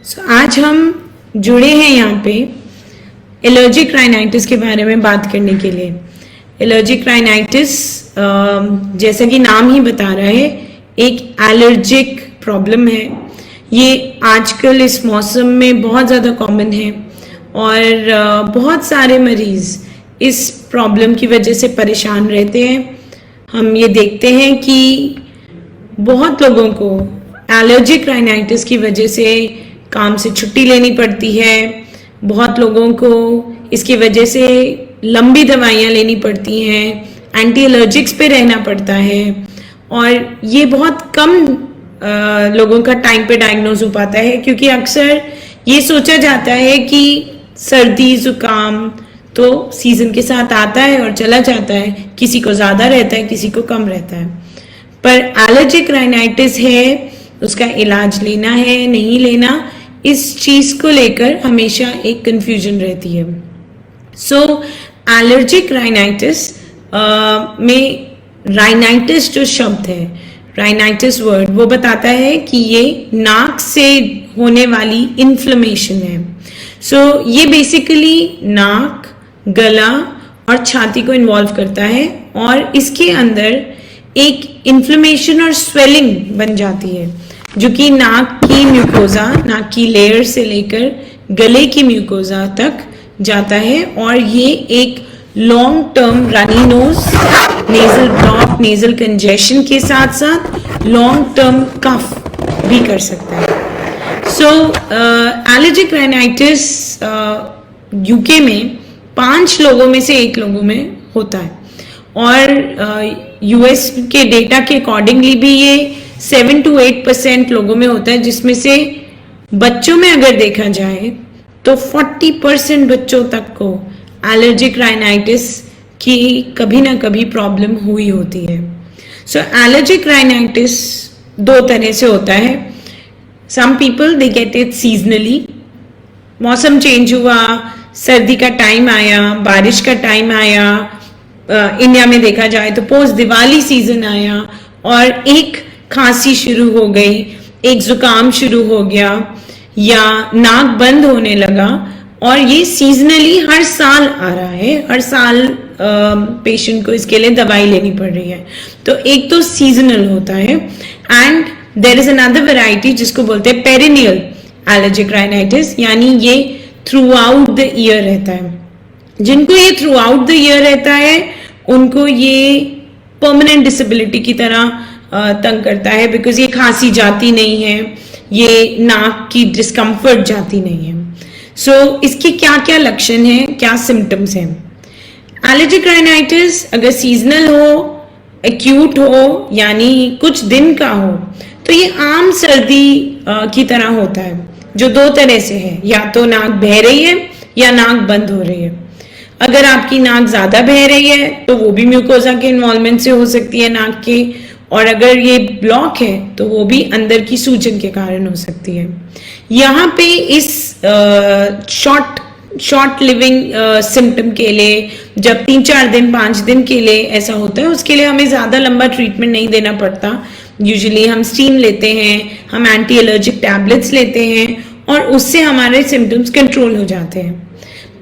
आज हम जुड़े हैं यहाँ पे एलर्जिक राइनाइटिस के बारे में बात करने के लिए। एलर्जिक राइनाइटिस जैसा कि नाम ही बता रहा है, एक एलर्जिक प्रॉब्लम है। ये आजकल इस मौसम में बहुत ज़्यादा कॉमन है और बहुत सारे मरीज इस प्रॉब्लम की वजह से परेशान रहते हैं। हम ये देखते हैं कि बहुत लोगों को एलर्जिक राइनाइटिस की वजह से काम से छुट्टी लेनी पड़ती है। बहुत लोगों को इसकी वजह से लंबी दवाइयाँ लेनी पड़ती हैं, एंटी एलर्जिक्स पे रहना पड़ता है और ये बहुत कम लोगों का टाइम पे डायग्नोज हो पाता है, क्योंकि अक्सर ये सोचा जाता है कि सर्दी जुकाम तो सीजन के साथ आता है और चला जाता है, किसी को ज़्यादा रहता है किसी को कम रहता है। पर एलर्जिक राइनाइटिस है, उसका इलाज लेना है नहीं लेना, इस चीज़ को लेकर हमेशा एक कंफ्यूजन रहती है। सो एलर्जिक राइनाइटिस में राइनाइटिस जो शब्द है, राइनाइटिस वर्ड, वो बताता है कि ये नाक से होने वाली इन्फ्लेमेशन है। सो ये बेसिकली नाक, गला और छाती को इन्वॉल्व करता है और इसके अंदर एक इन्फ्लेमेशन और स्वेलिंग बन जाती है, जो कि नाक की म्यूकोजा, नाक की लेयर से लेकर गले की म्यूकोजा तक जाता है और ये एक long term runny nose, nasal block, nasal congestion के साथ साथ लॉन्ग टर्म कफ भी कर सकता है। सो एलर्जिक राइनाइटिस यूके में 5 लोगों में से 1 लोगों में होता है और यूएस के डेटा के अकॉर्डिंगली भी ये 7 to 8% लोगों में होता है, जिसमें से बच्चों में अगर देखा जाए तो 40% बच्चों तक को एलर्जिक राइनाइटिस की कभी ना कभी प्रॉब्लम हुई होती है। सो एलर्जिक राइनाइटिस 2 तरह से होता है। Some people they get it seasonally, मौसम चेंज हुआ, सर्दी का टाइम आया, बारिश का टाइम आया, इंडिया में देखा जाए तो पोस्ट दिवाली सीजन आया और एक खांसी शुरू हो गई, एक जुकाम शुरू हो गया या नाक बंद होने लगा, और ये सीजनली हर साल आ रहा है। हर साल पेशेंट को इसके लिए दवाई लेनी पड़ रही है। तो एक तो सीजनल होता है and there is another variety जिसको बोलते हैं पेरिनियल एलर्जिक राइनाइटिस, यानी ये थ्रू आउट द ईयर रहता है। जिनको ये थ्रू आउट द ईयर रहता है उनको ये परमानेंट डिसेबिलिटी की तरह तंग करता है, बिकॉज ये खांसी जाती नहीं है, ये नाक की डिस्कम्फर्ट जाती नहीं है। सो इसके क्या क्या लक्षण हैं, क्या सिम्टम्स हैं? एलर्जिक राइनाइटिस अगर सीजनल हो, एक्यूट हो, यानी कुछ दिन का हो, तो ये आम सर्दी की तरह होता है, जो 2 तरह से है, या तो नाक बह रही है या नाक बंद हो रही है। अगर आपकी नाक ज्यादा बह रही है तो वो भी म्यूकोजा के इन्वॉल्वमेंट से हो सकती है नाक के, और अगर ये ब्लॉक है तो वो भी अंदर की सूजन के कारण हो सकती है। यहाँ पे इस शॉर्ट लिविंग सिम्टम के लिए जब 3-4 दिन 5 दिन के लिए ऐसा होता है, उसके लिए हमें ज्यादा लंबा ट्रीटमेंट नहीं देना पड़ता। यूजुअली हम स्टीम लेते हैं, हम एंटी एलर्जिक टैबलेट्स लेते हैं और उससे हमारे सिम्टम्स कंट्रोल हो जाते हैं।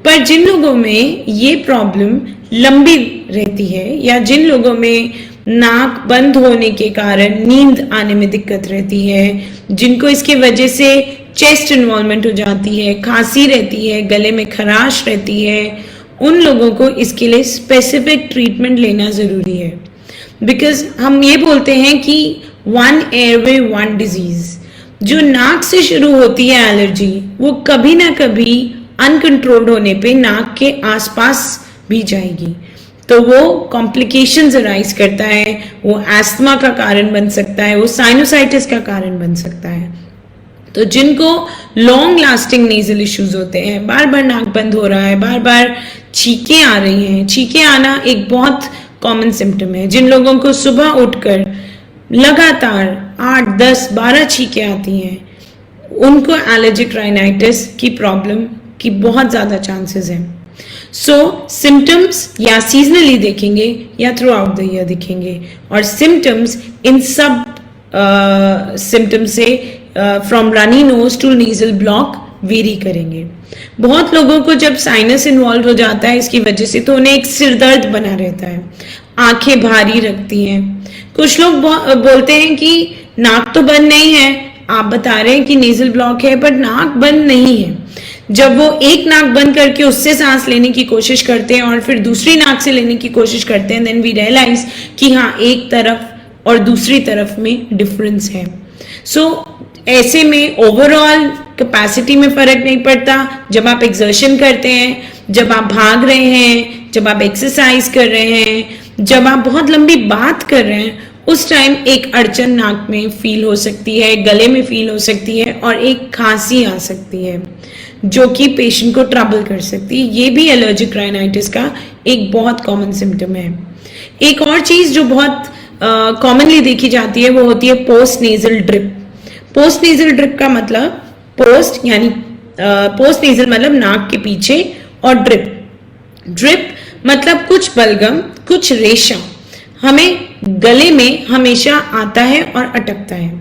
पर जिन लोगों में ये प्रॉब्लम लंबी रहती है या जिन लोगों में नाक बंद होने के कारण नींद आने में दिक्कत रहती है, जिनको इसके वजह से चेस्ट इन्वॉल्वमेंट हो जाती है, खांसी रहती है, गले में खराश रहती है, उन लोगों को इसके लिए स्पेसिफिक ट्रीटमेंट लेना जरूरी है। बिकॉज हम ये बोलते हैं कि 1 एयरवे 1 डिजीज, जो नाक से शुरू होती है एलर्जी, वो कभी ना कभी अनकंट्रोल्ड होने पे नाक के आसपास भी जाएगी, तो वो कॉम्प्लिकेशंस अराइज करता है, वो एस्थमा का कारण बन सकता है, वो साइनोसाइटिस का कारण बन सकता है। तो जिनको लॉन्ग लास्टिंग नेजल इश्यूज होते हैं, बार बार नाक बंद हो रहा है, बार बार छींकें आ रही हैं, छींकें आना एक बहुत कॉमन सिम्टम है। जिन लोगों को सुबह उठकर लगातार 8, 10, 12 छींकें आती हैं, उनको एलर्जिक राइनाइटिस की प्रॉब्लम की बहुत ज्यादा चांसेस हैं। सो सिम्टम्स या सीजनली देखेंगे या थ्रू आउट द ईयर दिखेंगे, और सिम्टम्स इन सब सिम्टम्स से from runny nose to nasal block vary करेंगे। बहुत लोगों को जब साइनस इन्वॉल्व हो जाता है इसकी वजह से तो उन्हें एक सिरदर्द बना रहता है, आंखें भारी रखती हैं। कुछ लोग बोलते हैं कि नाक तो बंद नहीं है, आप बता रहे हैं कि नेजल ब्लॉक है, बट नाक बंद नहीं है। जब वो एक नाक बंद करके उससे सांस लेने की कोशिश करते हैं और फिर दूसरी नाक से लेने की कोशिश करते हैं, देन वी रियलाइज कि हाँ, एक तरफ और दूसरी तरफ में डिफरेंस है। ऐसे में ओवरऑल कैपेसिटी में फर्क नहीं पड़ता। जब आप एक्सर्शन करते हैं, जब आप भाग रहे हैं, जब आप एक्सरसाइज कर रहे हैं, जब आप बहुत लंबी बात कर रहे हैं, उस टाइम एक अड़चन नाक में फील हो सकती है, गले में फील हो सकती है और एक खांसी आ सकती है जो कि पेशेंट को ट्रबल कर सकती है। ये भी एलर्जिक राइनाइटिस का एक बहुत कॉमन सिम्टम है। एक और चीज जो बहुत कॉमनली देखी जाती है वो होती है post nasal drip. Post nasal drip का मतलब पोस्ट यानी पोस्ट नेजल मतलब नाक के पीछे, और ड्रिप मतलब कुछ बलगम, कुछ रेशा हमें गले में हमेशा आता है और अटकता है।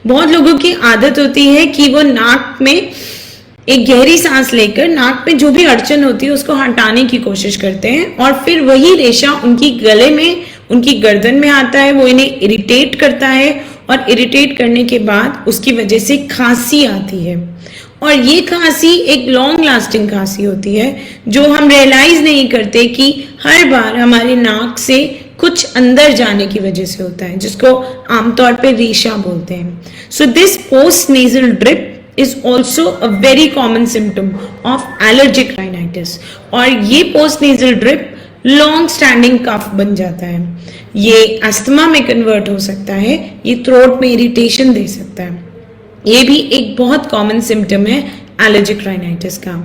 बहुत लोगों की आदत होती है कि वो नाक में एक गहरी सांस लेकर नाक में जो भी अड़चन होती है उसको हटाने की कोशिश करते हैं और फिर वही रेशा उनकी गले में, उनकी गर्दन में आता है, वो इन्हें इरिटेट करता है और इरिटेट करने के बाद उसकी वजह से खांसी आती है। और ये खांसी एक लॉन्ग लास्टिंग खांसी होती है जो हम रियलाइज नहीं करते कि हर बार हमारे नाक से कुछ अंदर जाने की वजह से होता है, जिसको आमतौर पे रेशा बोलते हैं। So this post nasal drip is also a very common symptom of allergic rhinitis। और ये post nasal drip long standing cough बन जाता है, ये अस्थमा में कन्वर्ट हो सकता है, ये थ्रोट में इरिटेशन दे सकता है। ये भी एक बहुत कॉमन सिम्टम है एलर्जिक राइनाइटिस का।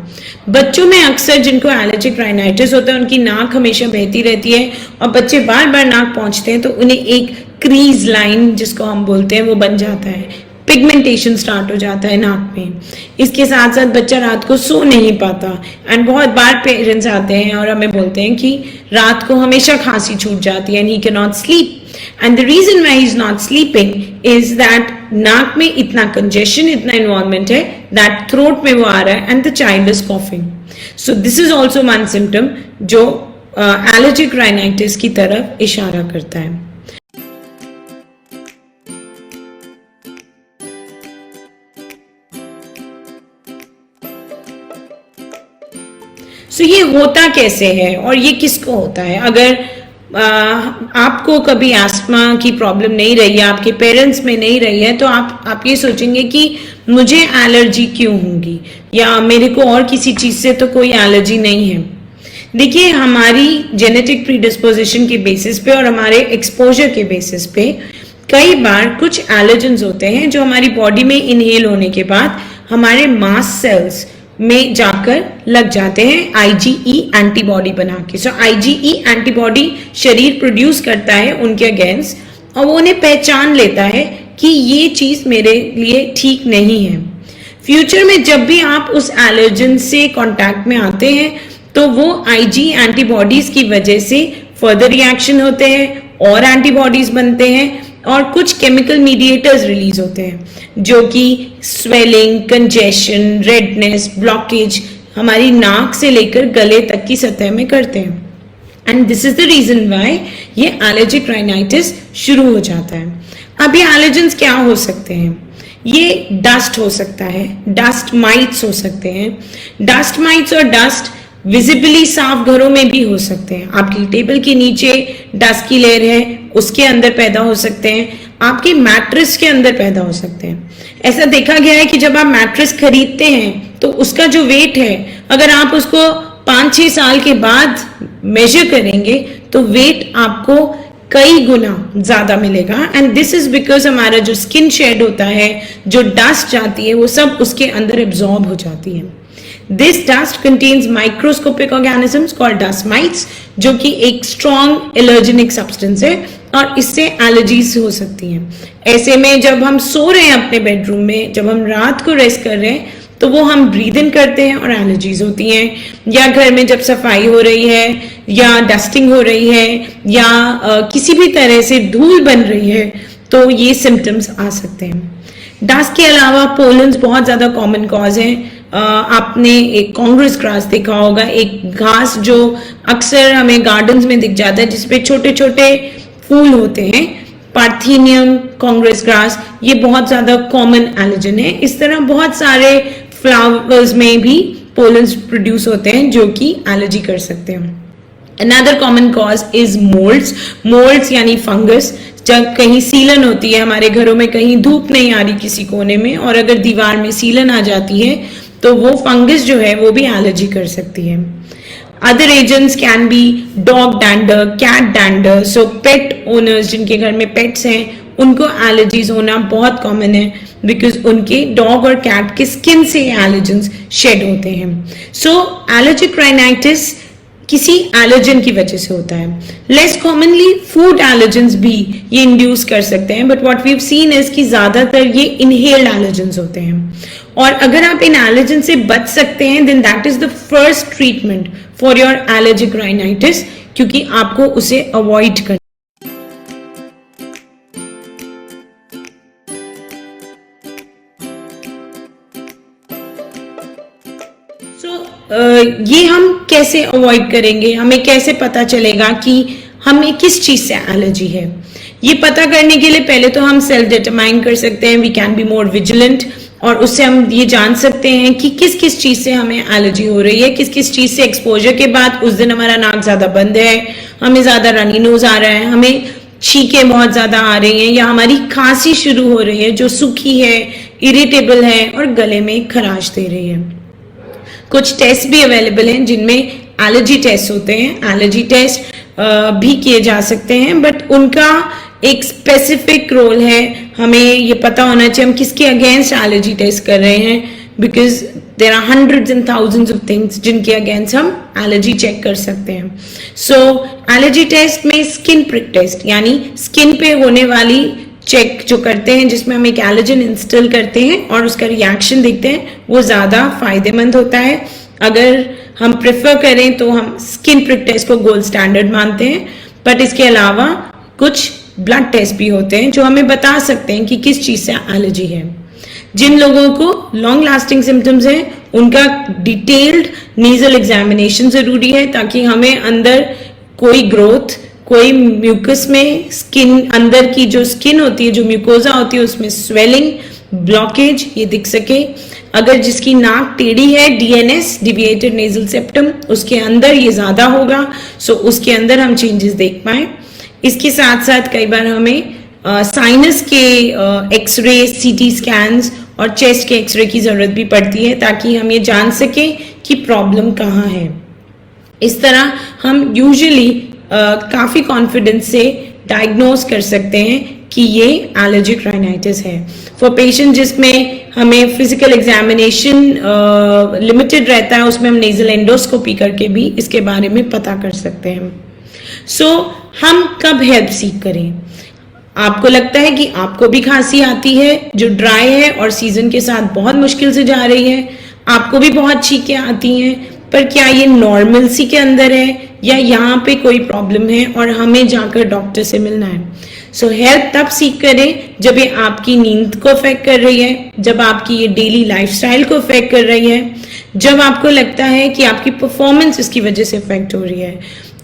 बच्चों में अक्सर जिनको एलर्जिक राइनाइटिस होता है उनकी नाक हमेशा बहती रहती है और बच्चे बार बार नाक पहुंचते हैं तो उन्हें एक क्रीज लाइन जिसको हम बोलते हैं वो बन जाता है, पिगमेंटेशन स्टार्ट हो जाता है नाक में। इसके साथ साथ बच्चा रात को सो नहीं पाता एंड बहुत बार पेरेंट्स आते हैं और हमें बोलते हैं कि रात को हमेशा खांसी छूट जाती है and he can not sleep. And the reason why he is not sleeping is that नाक में इतना कंजेशन, इतना इन्वॉल्वमेंट है दैट थ्रोट में वो आ रहा है and the child is coughing. So this is also one symptom जो एलर्जिक राइनाइटिस की तरफ इशारा करता है। ये होता कैसे है और ये किसको होता है? अगर आपको कभी एस्मा की प्रॉब्लम नहीं रही है, आपके पेरेंट्स में नहीं रही है, तो आप ये सोचेंगे कि मुझे एलर्जी क्यों होगी या मेरे को और किसी चीज से तो कोई एलर्जी नहीं है। देखिए, हमारी जेनेटिक प्रीडिस्पोजिशन के बेसिस पे और हमारे एक्सपोजर के बेसिस पे कई बार कुछ एलर्जेंस होते हैं जो हमारी बॉडी में इनहेल होने के बाद हमारे मास्ट सेल्स में जाकर लग जाते हैं आईजीई एंटीबॉडी बना के। सो आईजीई एंटीबॉडी शरीर प्रोड्यूस करता है उनके अगेंस्ट और वो उन्हें पहचान लेता है कि ये चीज मेरे लिए ठीक नहीं है। फ्यूचर में जब भी आप उस एलर्जन से कांटेक्ट में आते हैं तो वो आईजी एंटीबॉडीज की वजह से फर्दर रिएक्शन होते हैं और एंटीबॉडीज बनते हैं और कुछ केमिकल मीडिएटर्स रिलीज होते हैं जो कि स्वेलिंग, कंजेशन, रेडनेस, ब्लॉकेज हमारी नाक से लेकर गले तक की सतह में करते हैं। And this is the reason why ये एलर्जिक राइनाइटिस शुरू हो जाता है। अब ये एलर्जेंस क्या हो सकते हैं? ये डस्ट हो सकता है, डस्ट माइट्स हो सकते हैं। डस्ट माइट्स और डस्ट विजिबली साफ घरों में भी हो सकते हैं। आपकी टेबल के नीचे डस्ट की लेयर है, उसके अंदर पैदा हो सकते हैं, आपके मैट्रेस के अंदर पैदा हो सकते हैं। ऐसा देखा गया है कि जब आप मैट्रेस खरीदते हैं तो उसका जो वेट है, अगर आप उसको 5-6 साल के बाद मेजर करेंगे तो वेट आपको कई गुना ज्यादा मिलेगा। एंड दिस इज बिकॉज हमारा जो स्किन शेड होता है, जो डस्ट जाती है, वो सब उसके अंदर एब्जॉर्ब हो जाती है। This dust contains microscopic organisms called dust mites, जो कि एक strong allergenic substance है और इससे एलर्जीज हो सकती हैं। ऐसे में जब हम सो रहे हैं अपने बेडरूम में, जब हम रात को रेस्ट कर रहे हैं तो वो हम ब्रीद इन करते हैं और एलर्जीज होती हैं, या घर में जब सफाई हो रही है या डस्टिंग हो रही है या किसी भी तरह से धूल बन रही है तो ये सिम्टम्स आ सकते हैं। डस्ट के अलावा पोलन्स बहुत ज्यादा कॉमन कॉज है। आपने एक कांग्रेस ग्रास देखा होगा, एक घास जो अक्सर हमें गार्डन्स में दिख जाता है जिसपे छोटे छोटे फूल होते हैं, पार्थेनियम कांग्रेस ग्रास, ये बहुत ज्यादा कॉमन एलर्जन है। इस तरह बहुत सारे फ्लावर्स में भी पोलन्स प्रोड्यूस होते हैं जो कि एलर्जी कर सकते हैं। Another common cause is moulds. Moulds यानी फंगस। जब कहीं सीलन होती है हमारे घरों में, कहीं धूप नहीं आ रही किसी कोने में, और अगर दीवार में सीलन आ जाती है तो वो फंगस जो है वो भी एलर्जी कर सकती है। Other agents can be dog dander, cat dander. So pet owners जिनके घर में पेट्स हैं उनको एलर्जीज होना बहुत कॉमन है, बिकॉज उनके डॉग और कैट के स्किन से एलर्जेंस शेड होते हैं। सो एलर्जिक राइनाइटिस किसी एलर्जन की वजह से होता है। लेस कॉमनली फूड एलर्जेंस भी ये इंड्यूस कर सकते हैं, but what we have seen is कि ज्यादातर ये इनहेल्ड एलर्जेंस होते हैं। और अगर आप इन एलर्जन से बच सकते हैं then that is the first treatment for your allergic rhinitis, क्योंकि आपको उसे अवॉइड करना। ये हम कैसे अवॉइड करेंगे, हमें कैसे पता चलेगा कि हमें किस चीज से एलर्जी है? ये पता करने के लिए पहले तो हम सेल्फ डिटरमाइन कर सकते हैं, we can be more vigilant, और उससे हम ये जान सकते हैं कि किस किस चीज से हमें एलर्जी हो रही है, किस किस चीज से एक्सपोजर के बाद उस दिन हमारा नाक ज्यादा बंद है, हमें ज्यादा रनी नोज आ रहा है, हमें छींकें बहुत ज्यादा आ रही हैं, या हमारी खांसी शुरू हो रही है जो सूखी है, इरिटेबल है और गले में खराश दे रही है। कुछ टेस्ट भी अवेलेबल हैं जिनमें एलर्जी टेस्ट होते हैं। एलर्जी टेस्ट भी किए जा सकते हैं, बट उनका एक स्पेसिफिक रोल है। हमें ये पता होना चाहिए हम किसके अगेंस्ट एलर्जी टेस्ट कर रहे हैं, because there are hundreds and thousands of things जिनके अगेंस्ट हम एलर्जी चेक कर सकते हैं। सो एलर्जी टेस्ट में स्किन प्रिक टेस्ट यानी स्किन पे होने वाली चेक जो करते हैं, जिसमें हम एक एलर्जन इंस्टॉल करते हैं और उसका रिएक्शन देखते हैं, वो ज्यादा फायदेमंद होता है। अगर हम प्रेफर करें तो हम स्किन प्रिक टेस्ट को गोल्ड स्टैंडर्ड मानते हैं, बट इसके अलावा कुछ ब्लड टेस्ट भी होते हैं जो हमें बता सकते हैं कि किस चीज से एलर्जी है। जिन लोगों को लॉन्ग लास्टिंग सिम्टम्स हैं उनका डिटेल्ड नेजल एग्जामिनेशन जरूरी है, ताकि हमें अंदर कोई ग्रोथ, कोई म्यूकस में स्किन, अंदर की जो स्किन होती है, जो म्यूकोजा होती है, उसमें स्वेलिंग, ब्लॉकेज ये दिख सके। अगर जिसकी नाक टेढ़ी है, डीएनएस डिविएटेड नेजल सेप्टम, उसके अंदर ये ज्यादा होगा, सो उसके अंदर हम चेंजेस देख पाए। इसके साथ साथ कई बार हमें साइनस के एक्सरे, सीटी स्कैन्स और चेस्ट के एक्सरे की जरूरत भी पड़ती है, ताकि हम ये जान सके कि प्रॉब्लम कहाँ है। इस तरह हम यूजुअली काफी कॉन्फिडेंस से डायग्नोज कर सकते हैं कि ये एलर्जिक राइनाइटिस है। फॉर पेशेंट जिसमें हमें फिजिकल एग्जामिनेशन लिमिटेड रहता है, उसमें हम नेजल एंडोस्कोपी करके भी इसके बारे में पता कर सकते हैं। सो हम कब हेल्प सीख करें? आपको लगता है कि आपको भी खांसी आती है जो ड्राई है और सीजन के साथ बहुत मुश्किल से जा रही है, आपको भी बहुत छींकें आती हैं, पर क्या ये नॉर्मल सी के अंदर है या यहाँ पे कोई प्रॉब्लम है और हमें जाकर डॉक्टर से मिलना है? सो हेल्प तब सीख करें जब ये आपकी नींद को अफेक्ट कर रही है, जब आपकी ये डेली लाइफस्टाइल को अफेक्ट कर रही है, जब आपको लगता है कि आपकी परफॉर्मेंस इसकी वजह से अफेक्ट हो रही है,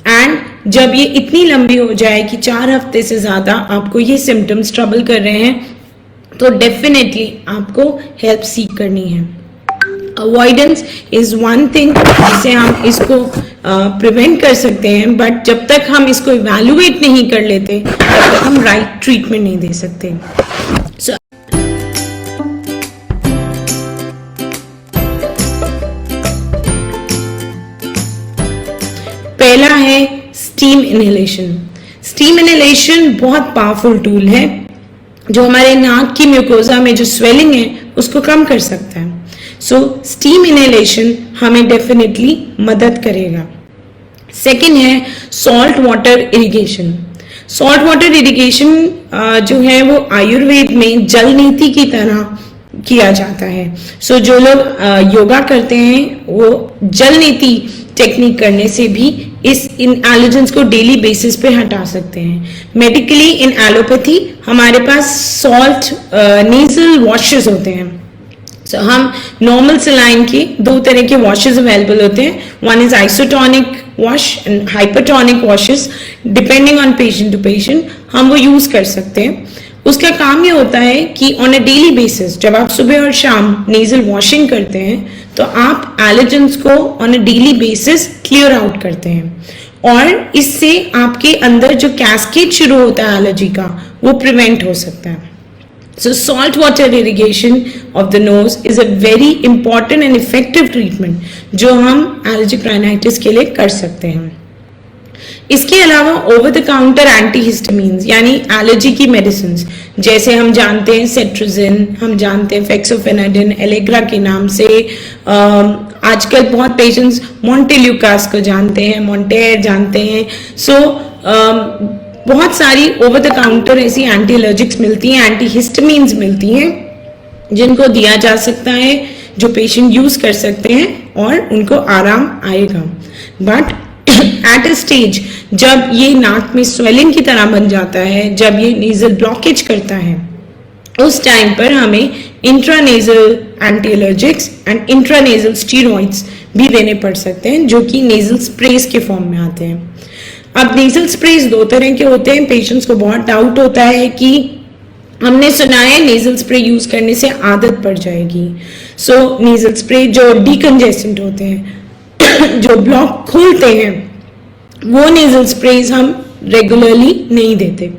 एंड जब ये इतनी लंबी हो जाए कि 4 हफ्ते से ज्यादा आपको ये सिम्टम्स ट्रबल कर रहे हैं, तो डेफिनेटली आपको हेल्प सीख करनी है। अवॉइडेंस इज वन थिंग जिसे हम इसको प्रिवेंट कर सकते हैं, बट जब तक हम इसको इवैल्यूएट नहीं कर लेते तब तक हम राइट ट्रीटमेंट नहीं दे सकते। पहला है स्टीम इनहेलेशन। स्टीम इनहेलेशन बहुत पावरफुल टूल है जो हमारे नाक की म्यूकोजा में जो स्वेलिंग है उसको कम कर सकता है। सो स्टीम इनहेलेशन हमें डेफिनेटली मदद करेगा। सेकेंड है salt water irrigation. Salt water irrigation जो है वो आयुर्वेद में जल नीति की तरह किया जाता है। सो जो लोग योगा करते हैं वो जल नीति टेक्निक करने से भी इस इन एलर्जेंस को डेली बेसिस पे हटा सकते हैं। मेडिकली इन एलोपैथी हमारे पास सॉल्ट नेजल वॉशेस होते हैं। हम नॉर्मल सलाइन के 2 तरह के वॉशेस अवेलेबल होते हैं, one is isotonic wash and hypertonic washes, depending on patient to patient हम वो यूज कर सकते हैं। उसका काम ये होता है कि ऑन अ डेली बेसिस जब आप सुबह और शाम नेजल वॉशिंग करते हैं तो आप एलर्जेंस को on a daily basis clear out करते हैं और इससे आपके अंदर जो कैस्केड शुरू होता है एलर्जी का वो प्रिवेंट हो सकता है। So salt water irrigation of the nose is a very important and effective treatment जो हम allergic rhinitis के लिए कर सकते हैं। इसके अलावा ओवर द काउंटर एंटीहिस्टामिन्स यानी एलर्जी की मेडिसिन जैसे हम जानते हैं सेट्रोजिन, हम जानते हैं फेक्सोफेनाडिन, एलेग्रा के नाम से, आजकल बहुत पेशेंट्स मॉन्टेल्यूकास को जानते हैं, मॉन्टेयर जानते हैं। बहुत सारी ओवर द काउंटर ऐसी एंटी एलर्जिक्स मिलती हैं, एंटीहिस्टामिन्स मिलती हैं जिनको दिया जा सकता है, जो पेशेंट यूज कर सकते हैं और उनको आराम आएगा। बट एट अ स्टेज जब ये नाक में स्वेलिंग की तरह बन जाता है, जब ये नेजल ब्लॉकेज करता है, उस टाइम पर हमें intranasal anti allergics and intranasal steroids भी देने पड़ सकते हैं जो कि नेजल स्प्रेस के फॉर्म में आते हैं। अब नेजल स्प्रेस 2 तरह के होते हैं। पेशेंट्स को बहुत डाउट होता है कि हमने सुना है नेजल स्प्रे यूज करने से आदत पड़ जाएगी। नेजल स्प्रे जो डिकंजेस्टेंट होते हैं जो ब्लॉक खोलते हैं वो नेजल स्प्रेज हम रेगुलरली नहीं देते,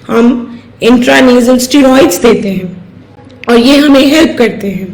हम इंट्रानेजल स्टेरॉइड्स देते हैं और ये हमें हेल्प करते हैं।